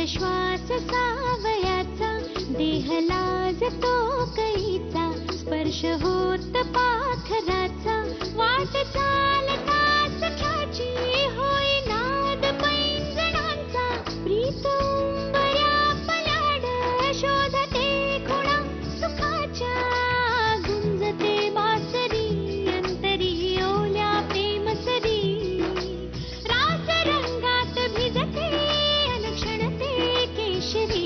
श्वास सावयाचा, देह लाजतो कैचा, स्पर्श होत पाखराचा, वाट चालता सख्याची होई नाद पैंजणांचा, प्रीत उंबऱ्या पलाड शोधते खुणा सुखाच्या, गुंजते बासरी अंतरी ओल्या प्रेमसरी, रास रंगात भिजते अलक्षणते केशरी,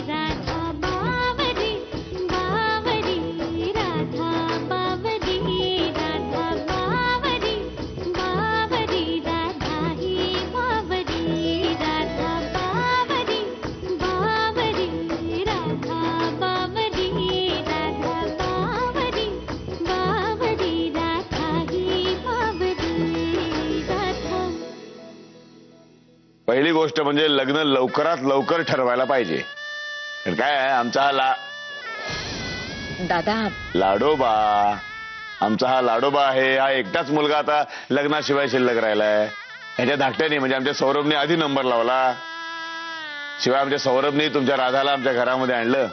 राधा बावरी बावरी, राधा बावरी, राधा बावरी बावरी, राधा ही बावरी, राधा बावरी बावरी, राधा बावरी, राधा बावरी बावरी, राधा ही बावरी, राधा. पहिली गोष्ट म्हणजे लग्न लवकरात लवकर ठरवायला पाहिजे. कारण काय आहे, आमचा हा दादा लाडोबा, आमचा हा लाडोबा आहे, हा एकटाच मुलगा आता लग्नाशिवाय शिल्लक राहिलाय. ह्याच्या धाकट्याने म्हणजे आमच्या सौरभने आधी नंबर लावला. शिवाय आमच्या सौरभने तुमच्या राधाला आमच्या घरामध्ये आणलं.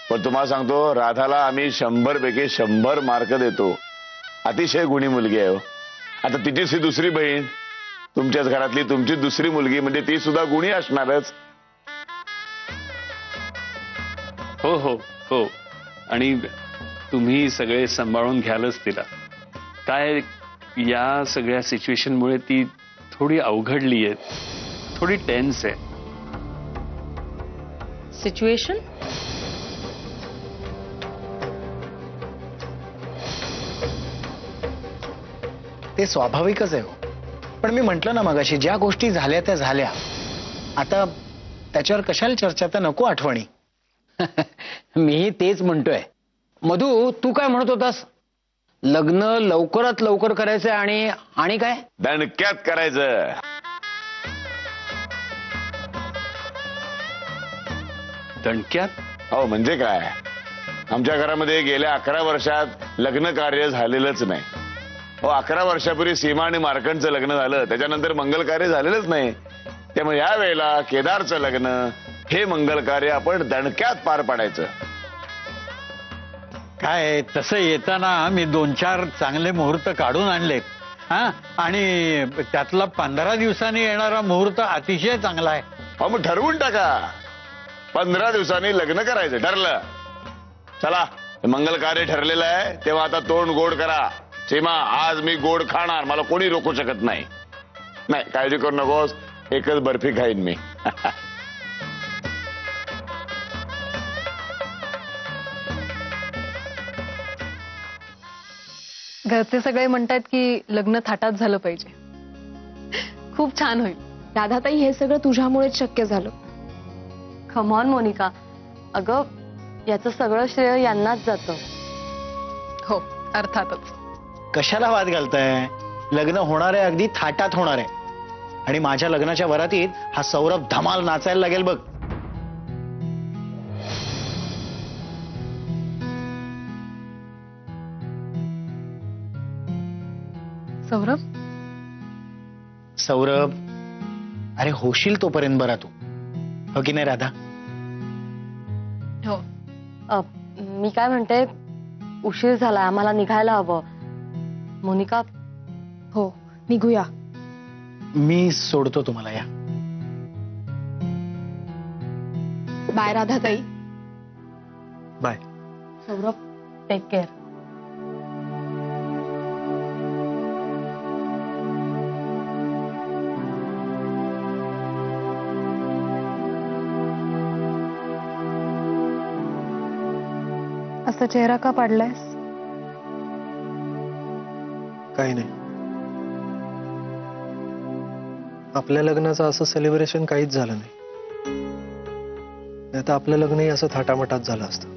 पण तुम्हाला सांगतो, राधाला आम्ही 100 पैकी 100 मार्क देतो. अतिशय गुणी मुलगी आहे हो. आता तिचीच ही दुसरी बहीण, तुमच्याच घरातली तुमची दुसरी मुलगी, म्हणजे ती सुद्धा गुणी असणारच. हो हो हो, आणि तुम्ही सगळे सांभाळून घ्यालच तिला. काय या सगळ्या सिच्युएशनमुळे ती थोडी अवघडली आहे, थोडी टेन्स आहे. सिच्युएशन ते स्वाभाविकच आहे हो. पण मी म्हंटल ना मगाशी, ज्या गोष्टी झाल्या त्या झाल्या. आता त्याच्यावर कशाला चर्चा, तर नको आठवणी. मीही तेच म्हणतोय. मधू, तू काय म्हणत होतास? लग्न लवकरात लवकर करायचंय आणि काय? दणक्यात करायचं. दणक्यात? हो म्हणजे काय, आमच्या घरामध्ये गेल्या 11 वर्षात लग्न कार्य झालेलंच नाही. हो, 11 वर्षापूर्वी सीमा आणि मार्कंडचं लग्न झालं, त्याच्यानंतर मंगल कार्य झालेलंच नाही. त्यामुळे या वेळेला केदारचं लग्न, हे मंगल कार्य आपण दणक्यात पार पाडायचं. काय तसं येताना मी 2-4 चांगले मुहूर्त काढून आणलेत. हा, आणि त्यातला 15 दिवसांनी येणारा मुहूर्त अतिशय चांगला आहे. हो, मग ठरवून टाका. 15 दिवसांनी लग्न करायचं ठरलं. चला, मंगल कार्य ठरलेलं आहे, तेव्हा आता तोंड गोड करा. सीमा, आज मी गोड खाणार, मला कोणी रोखू शकत नाही. नाही, काळजी करू नकोस, एकच बर्फी खाईन मी. घरचे सगळे म्हणतात की लग्न थाटात झालं पाहिजे. खूप छान होईल. राधाताई, हे सगळं तुझ्यामुळेच शक्य झालं. कम ऑन मोनिका, अगं याचं सगळं श्रेय यांनाच जातं. हो, अर्थातच. कशाला वाद घालताय? लग्न होणार आहे, अगदी थाटात होणार आहे. आणि माझ्या लग्नाच्या वरातीत हा सौरभ धमाल नाचायला लागेल बघ. सौरभ, सौरभ, अरे होशील तोपर्यंत बरा तू, हो की नाही राधा? हो. मी काय म्हणते, उशीर झाला, आम्हाला निघायला हवं. मोनिका, हो, निघूया. मी सोडतो तुम्हाला. या, बाय राधाताई. बाय. Saurabh, take care. असा चेहरा का पाडलायस? काही नाही. आपल्या लग्नाचं असं सेलिब्रेशन काहीच झालं नाही. नाहीतर आपलं लग्नही असं थाटामाटात झालं असतं.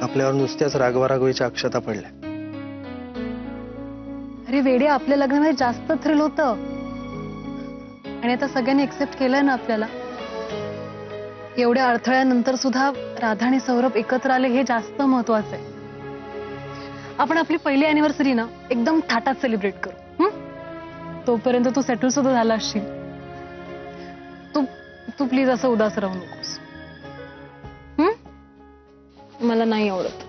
आपल्यावर नुसत्याच रागवारागवीच्या अक्षता पडल्या. अरे वेडे, आपल्या लग्नामध्ये जास्त थ्रिल होतं. आणि आता सगळ्यांनी एक्सेप्ट केलंय ना आपल्याला. एवढ्या अडथळ्यानंतर सुद्धा राधा आणि सौरभ एकत्र आले, हे जास्त महत्वाचं आहे. आपण आपली पहिली अॅनिव्हर्सरी ना एकदम थाटात सेलिब्रेट करू. तोपर्यंत तू सेटल सुद्धा झाला असशील. तू तू प्लीज असं उदास राहू नकोस. मला नाही आवडत.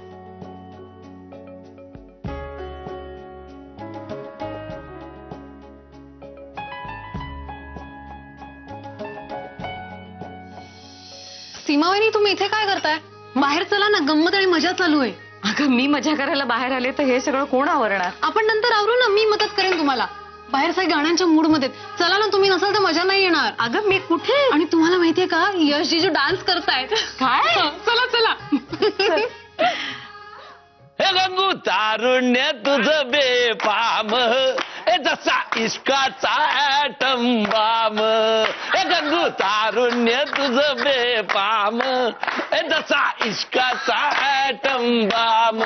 सीमावाहिनी, तुम्ही इथे काय करताय? बाहेर चला ना, गंमत आणि मजा चालू आहे. अगं मी मजा करायला बाहेर आले तर हे सगळं कोण आवरणार? आपण नंतर आवरू ना, मी मदत करेन तुम्हाला. बाहेर सगळे गाण्यांच्या मूड मध्ये चला ना, तुम्ही नसाल तर मजा नाही येणार. अगं मी कुठे? आणि तुम्हाला माहितीये का, यश जीजू डान्स करतायत. काय? चला चला. हे गंगू तारुण्य तुझं बेपाम, हे जसा इश्काचा ॲटम बाम. हे गंगू तारुण्य तुझं बेपाम, हे जसा इश्काचा ॲटम बाम.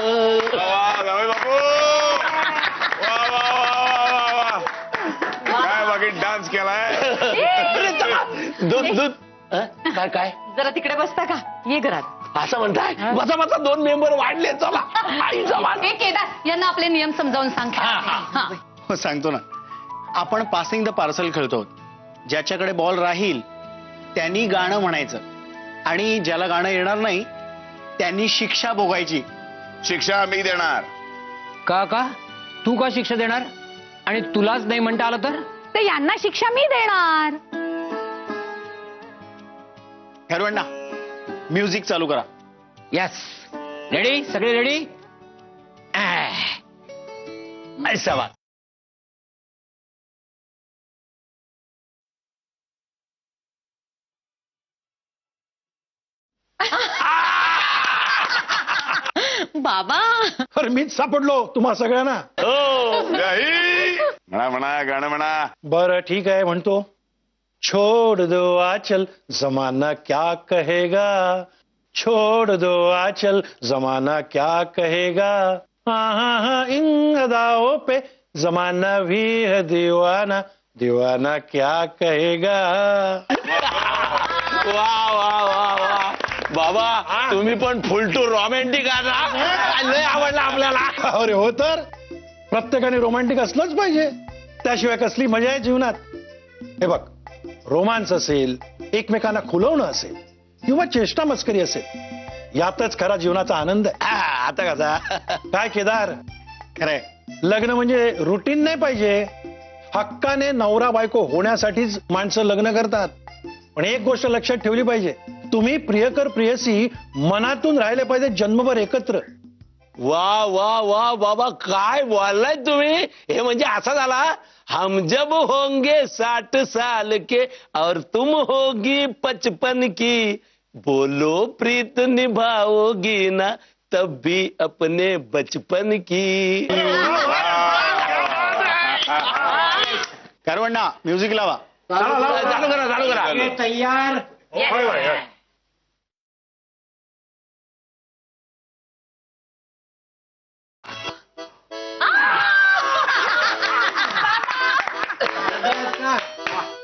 काय बाकी डान्स केलाय? दूध दूध काय काय जरा तिकडे बसता का? ये घरात. असं म्हणताय? बसा बसा, 2 मेंबर वाढले. चला आई जवान. केदार, यांना आपले नियम समजावून सांग. हो, सांगतो ना. आपण पासिंग द पार्सल खेळतो. ज्याच्याकडे बॉल राहील त्यांनी गाणं म्हणायचं आणि ज्याला गाणं येणार नाही त्यांनी शिक्षा भोगायची. शिक्षा मी देणार. का तू का शिक्षा देणार? आणि तुलाच नाही म्हणता आलं तर यांना शिक्षा मी देणार. ठरवण्णा, म्युझिक चालू करा. यस. रेडी? सगळे रेडी? ऐसा बात. बाबा अरे मीच सापडलो तुम्हा सगळ्यांना. हो म्हणा म्हणा, गाणं म्हणा. बरं ठीक आहे, म्हणतो. छोड़ दो आंचल जमाना क्या कहेगा, छोड़ दो आंचल जमाना क्या कहेगा, हाँ इन अदाओं पे जमाना भी है दीवाना, दीवाना क्या कहेगा. वा वा वा वा बाबा, तुम्ही पण फुल टू रोमॅन्टिक आहात. लय आवडला आपल्याला. अरे हो, तर प्रत्येकाने रोमॅन्टिक असलंच पाहिजे, त्याशिवाय कसली मजा आहे जीवनात. हे बघ, रोमांस असेल, एकमेकांना खुलवणं असेल किंवा चेष्टा मस्करी असेल, यातच खरा जीवनाचा आनंद आहे. आता कसा काय केदार, खरंय. लग्न म्हणजे रुटीन नाही पाहिजे. हक्काने नवरा बायको होण्यासाठीच माणसं लग्न करतात. पण एक गोष्ट लक्षात ठेवली पाहिजे, तुम्ही प्रियकर प्रियसी मनातून राहिले पाहिजे जन्मभर एकत्र. वा वा वा बाबा, काय बोललाय तुम्ही. हे म्हणजे असा झाला, हम जब होंगे 60 साल के और तुम होगी 55 की, बोलो प्रीत निभाओगी ना तब भी अपने बचपन की. करवण्णा, म्युझिक लावा. चालू करा. तयार.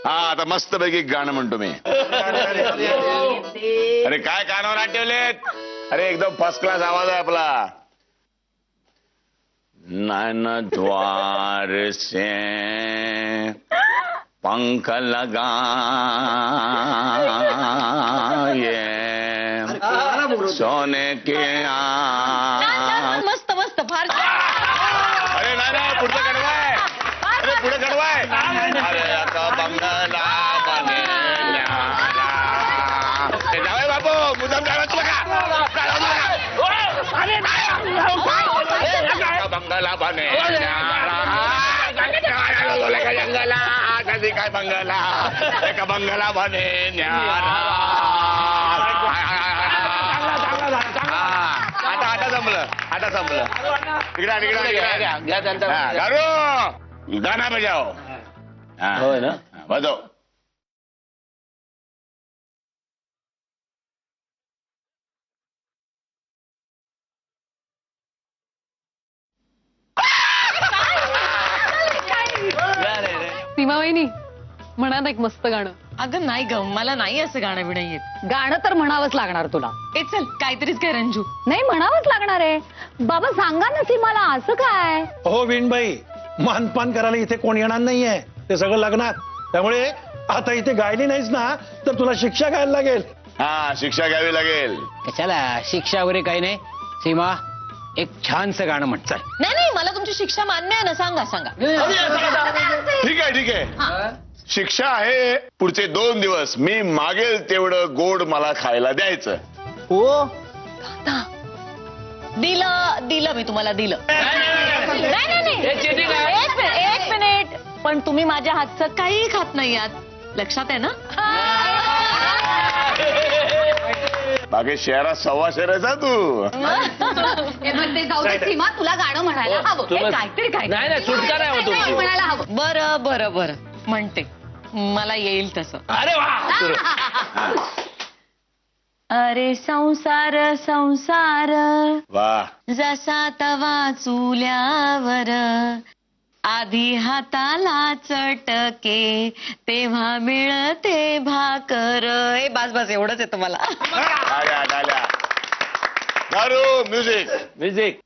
हा, आता मस्त पैकी गाणं म्हणतो मी. अरे काय कानावर हात ठेवलेत? अरे एकदम फर्स्ट क्लास आवाज आहे आपला. नैन द्वार से पंख लगाए, सोने के मस्त मस्त, फार अरे नाही, पुढचं कडवाय. अरे पुढे कडवाय. अरे आता बंगला बने जावय बापू, मुद्दाम जावं तुला का? बंगला बने जंगला कधी काय बंगला, एका बंगला बने आता संपलं. इकडे गारू, गाना बजाओ. होय ना. बजाओ. सीमावाहिनी, म्हणा ना एक मस्त गाणं. अगं नाही ग, मला नाही असं गाणं बिणं येत. गाणं तर म्हणावंच लागणार तुला. ए चल, काहीतरीच काय रंजू. नाही, म्हणावंच लागणार आहे. बाबा सांगा ना सीमाला, असं काय? हो विणबाई, मानपान करायला इथे कोण येणार नाहीये, ते सगळं लग्नात. त्यामुळे आता इथे गायली नाहीस ना तर तुला शिक्षा घ्यायला लागेल. हा, शिक्षा घ्यावी लागेल. कशाला शिक्षा वगैरे काही नाही. सीमा एक छानसं गाणं म्हण चल. नाही नाही, मला तुमची शिक्षा मान्य आहे ना. सांगा सांगा. ठीक आहे ठीक आहे. शिक्षा आहे पुढचे 2 दिवस मी मागेल तेवढं गोड मला खायला द्यायचं. हो, दिलं मी तुम्हाला दिलं. नाही नाही नाही, एक मिनिट. पण तुम्ही माझ्या हातचं काही खात नाही आहात, लक्षात आहे ना? बाकी शहरात 1.25 शहराचा तू. ते जाऊ दे सीमा, तुला गाणं म्हणायला हवं. काहीतरी काय नाही नाही, सुटका नाही हवं तुमची. म्हणायला हवं. बरं बरं बरं, म्हणते. मला येईल तसं. अरे वा. अरे संसार संसार वा, जसा तवा चुल्यावर, आधी हाताला चटके तेव्हा मिळते भाकर. ए बस बस, एवढंच येतं मला. टाळ्या टाळ्या. दारू, म्युझिक. म्युझिक.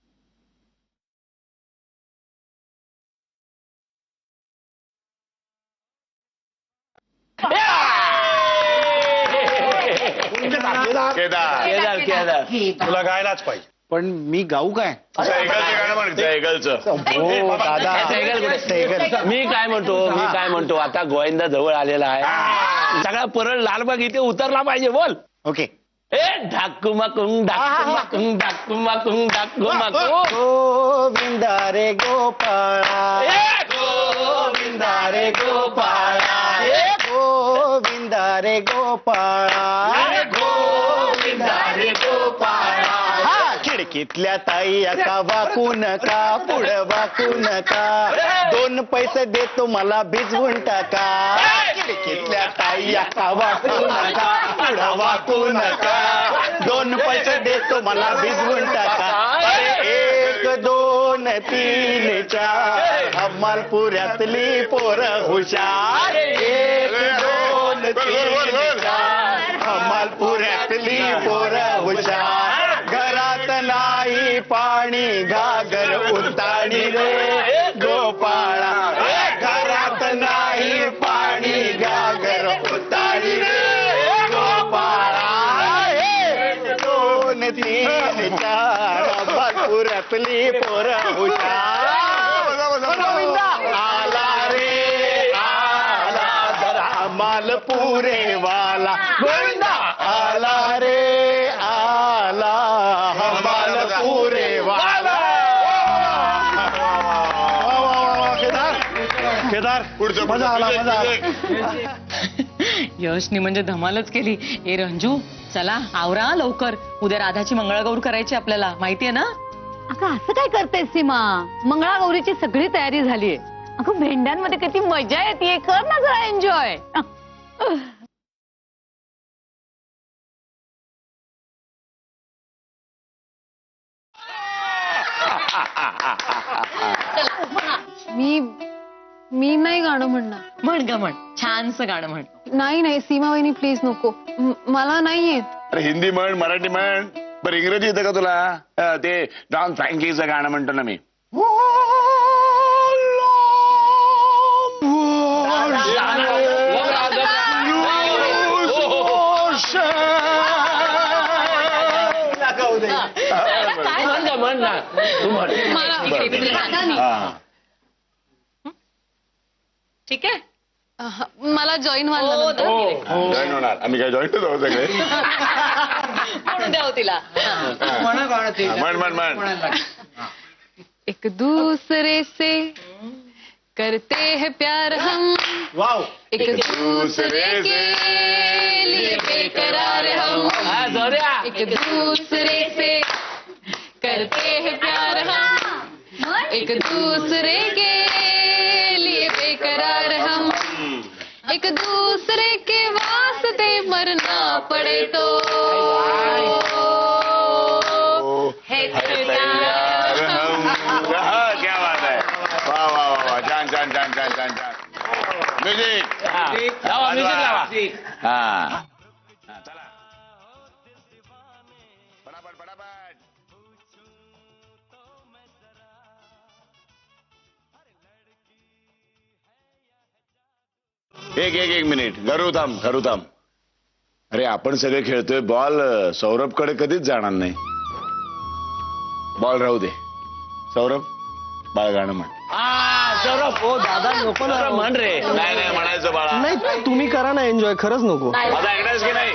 केदार केदार तुला गायलाच पाहिजे. पण मी गाऊ काय? सैगलचं गाणं म्हण, सैगलचं. हो दादा, मी काय म्हणतो आता गोविंदा जवळ आलेला आहे. सगळा परळ लालबाग इथे उतरला पाहिजे. बोल. ओके. ए ढाकुमाकुंग ढाकुमाकुंग ढाकुमाकुंग ढाकुमाकुंग. गोविंदा रे गोपाळा, ए गोविंदा रे गोपाळा, गोविंदा रे गोपाळा, गोविंदा रे गोपाळा. खिडकीतल्या ताई का वाकू नका, पुढं वाकू नका, 2 पैसे देतो मला भिजवून टाका. खिडकीतल्या ताई का वाकू नका, पुढं वाकू नका, 2 पैसे देतो मला भिजवून टाका. 1 2 3 4 हमालपुऱ्यातली पोरं हुशार. 1 2 3 4 हमालपुऱ्यातली पोरं हुशार. घरात नाही पाणी घागर उताणी रे गोपाळा, घरात नाही पाणी घागर उताणी रे गोपाळा. 1 2 3 4 हमालपुऱ्यातली पोरं हुशार. आला रे आला जरा मालपुरे वाला, गोविंदा आला रे आला मालपुरे वाला. केदार पुढचं मजा आला, मजा आला. यशनी म्हणजे धमालच केली. ए रंजू, चला आवरा लवकर, उद्या राधाची मंगळागौर करायची आपल्याला, माहितीये ना? अगं असं काय करतेस सीमा? मंगळागौरीची सगळी तयारी झालीये. अगं भेंड्यांमध्ये किती मजा येते, कर ना जरा एन्जॉय. मी नाही गाणं म्हणणार. म्हण ग म्हण, छानसं गाणं म्हण. नाही सीमा वहिनी प्लीज नको, मला नाही येत. अरे हिंदी म्हण, मराठी म्हण. बरं इंग्रजी येतं का तुला? ते डॉन फ्रँकीचं गाणं म्हणतो ना मी. म्हण ना तू म्हण. ठीक आहे, मला जॉईन व्हायला जॉईन होणार. आम्ही काय जॉईन होतो सगळे. म्हणून द्याव तिला. म्हण म्हण म्हण. एक दूसरे से करते हैं प्यार हम, वाव. एक दूसरे के लिए बेकरार हम, एक दूसरे से करते हैं प्यार हम, एक दूसरे के लिए बेकरार हम, एक दूसरे के वास्ते मरना पड़े तो है तैयार हम. क्या बात आहे. वा वा वा वा, छान छान छान छान छान छान. म्युझिक लावा म्युझिक लावा. हा चला पटापट पटापट. एक मिनिट घरू थांब. अरे आपण सगळे खेळतोय, बॉल सौरभकडे कधीच जाणार नाही. बॉल राहू दे. सौरभ, बाळ गाणं म्हण. सौरभ, हो दादा नको ना म्हण रे. नाही म्हणायचं बाळा. नाही तुम्ही करा ना एन्जॉय, खरंच नको. माझा ऐकणारच की नाही?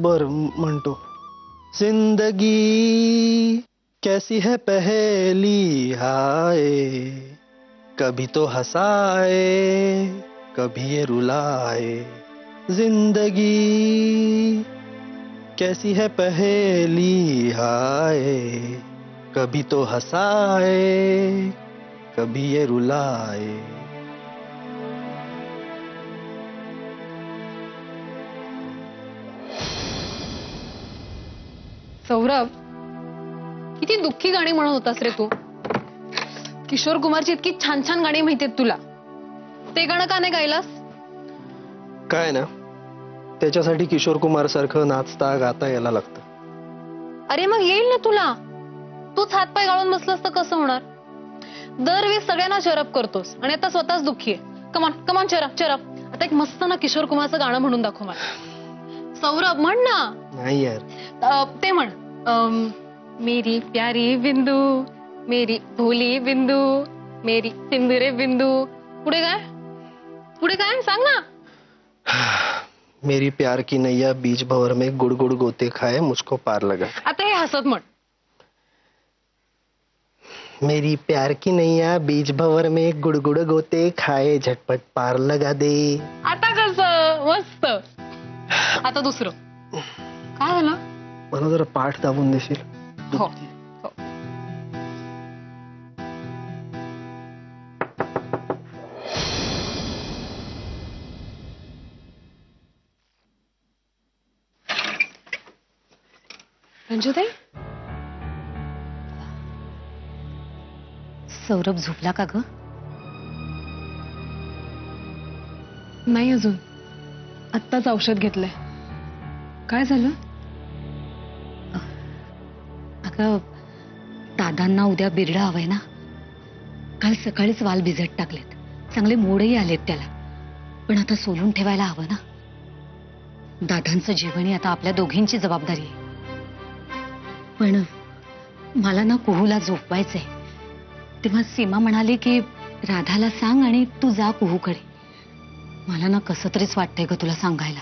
बर म्हणतो. जिंदगी कैसी है पहेली हाय, कभी तो हंसाए कभी ये रुलाए. जिंदगी कैसी है पहेली हाय, कभी तो हंसाए कभी ये रुलाए. सौरभ, किती दुःखी गाणी म्हणत होतास रे तू. किशोर कुमारची इतकी छान छान गाणी माहितीयेत तुला, ते गाणं का नाही गायलास? काय ना, त्याच्यासाठी किशोर कुमार सारखं नाचता गाता यायला लागतं. अरे मग येईल ना तुला. तूच हातपाय गाळून बसलास तर कसं होणार? दरवेळेस सगळ्यांना चरप करतोस आणि आता स्वतःच दुःखी आहे. कमॉन कमॉन, चरप. आता एक मस्त ना किशोर कुमारचं गाणं म्हणून दाखव मला. सौरभ म्हण ना. नाही यार, ते म्हण. मेरी प्यारी बिंदू, मेरी भोली बिंदू, मेरी सिंदुरे बिंदू. पुढे काय सांग ना. मेरी प्यार की नैया बीच भंवर में गुड़ गुड़ गोते खाए मुझको पार लगा. आता हे हसत म्हण. मेरी प्यार की नैया बीच भंवर में गुड़ गुड़ गोते खाए झटपट पार लगा दे. आता कसं मस्त. आता दुसरं काय झालं? मला जरा पाठ दाबून देशील? हो. रंजुताई, सौरभ झोपला का ग? नाही अजून, आत्ताच औषध घेतलंय. काय झालं? अगं, दादांना उद्या बिरडा हवंय ना. काल सकाळीच वाल भिजत टाकलेत, चांगले मोडही आलेत त्याला. पण आता सोलून ठेवायला हवं ना. दादांचं जेवण ही आता आपल्या दोघींची जबाबदारी आहे. पण मला ना कुहूला झोपवायचंय. तेव्हा सीमा म्हणाली की राधाला सांग आणि तू जा कुहूकडे. मला ना कसं तरीच वाटतंय ग तुला सांगायला.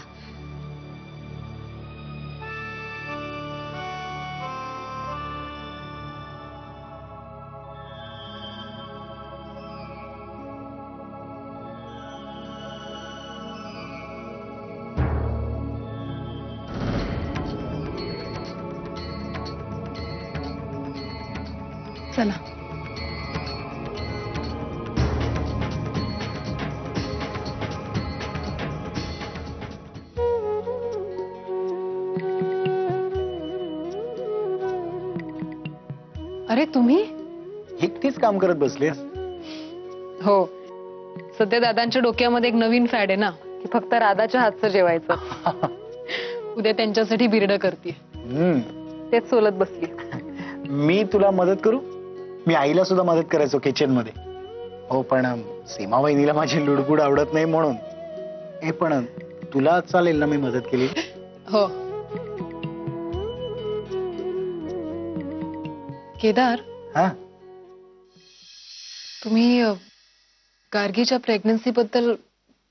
चला. अरे तुम्ही एकटीच काम करत बसलीस? हो, सध्या दादांच्या डोक्यामध्ये एक नवीन फॅड आहे ना, की फक्त राधाच्या हातचं जेवायचं. उद्या त्यांच्यासाठी बिरडं करते, तेच सोलत बसली. मी तुला मदत करू? मी आईला सुद्धा मदत करायचो किचन मध्ये. हो, पण सीमा वहिनीला माझी लुडबुड आवडत नाही म्हणून. हे पण तुला चालेल ना मी मदत केली? हो. केदार, हा, तुम्ही गार्गीच्या प्रेग्नन्सी बद्दल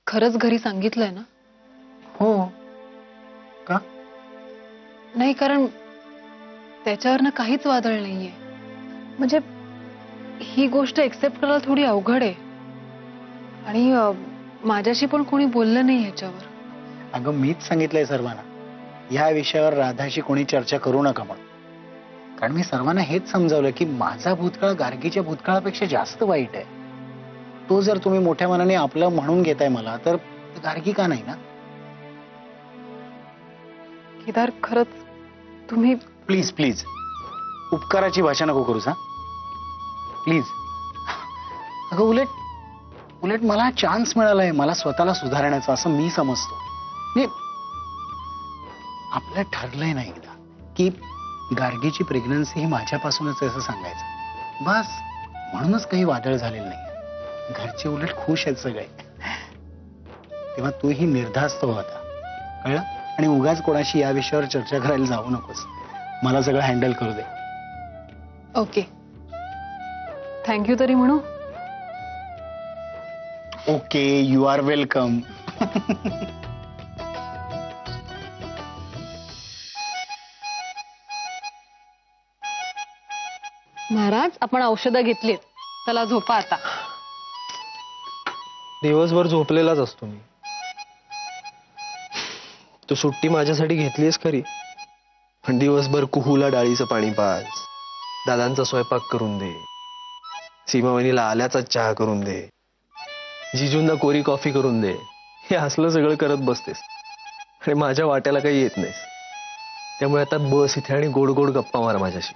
खरंच घरी सांगितलंय ना? हो. का? नाही, कारण त्याच्यावरनं काहीच वादळ नाहीये. म्हणजे ही गोष्ट एक्सेप्ट करायला थोडी अवघड आहे. आणि माझ्याशी पण कोणी बोललं नाही ह्याच्यावर. अगं, मीच सांगितलंय सर्वांना या विषयावर राधाशी कोणी चर्चा करू नका म्हणून. कारण मी सर्वांना हेच समजावलं की माझा भूतकाळ गार्गीच्या भूतकाळापेक्षा जास्त वाईट आहे. तो जर तुम्ही मोठ्या मनाने आपलं म्हणून घेताय मला, तर गार्गी का नाही ना? केदार, खरंच तुम्ही प्लीज प्लीज उपकाराची भाषा नको करूस. हा प्लीज. अगं, उलट मला चान्स मिळालाय मला स्वतःला सुधारण्याचा, असं मी समजतो. आपलं ठरलंय ना एकदा की गार्गीची प्रेग्नन्सी ही माझ्यापासूनच असं सांगायचं बस. म्हणूनच काही वादळ झालेलं नाही. घरचे उलट खुश आहेत सगळे. तेव्हा तूही निर्धास्त हो आता, कळलं? आणि उगाच कोणाशी या विषयावर चर्चा करायला जाऊ नकोस. मला सगळं हँडल करू दे. ओके, थँक्यू तरी म्हणू. Okay, you are welcome. महाराज, आपण औषधं घेतलीत, चला झोपा आता. दिवसभर झोपलेलाच असतो मी. तू सुट्टी माझ्यासाठी घेतलीस खरी, पण दिवसभर कुहूला डाळीचं पाणी पाज, दादांचा स्वयंपाक करून दे, सीमावणीला आल्याचा चहा करून दे, जिजूंना कोरी कॉफी करून दे, हे असलं सगळं करत बसतेस आणि माझ्या वाट्याला काही येत नाहीस. त्यामुळे आता बस इथे आणि गोड गोड गप्पा मार माझ्याशी.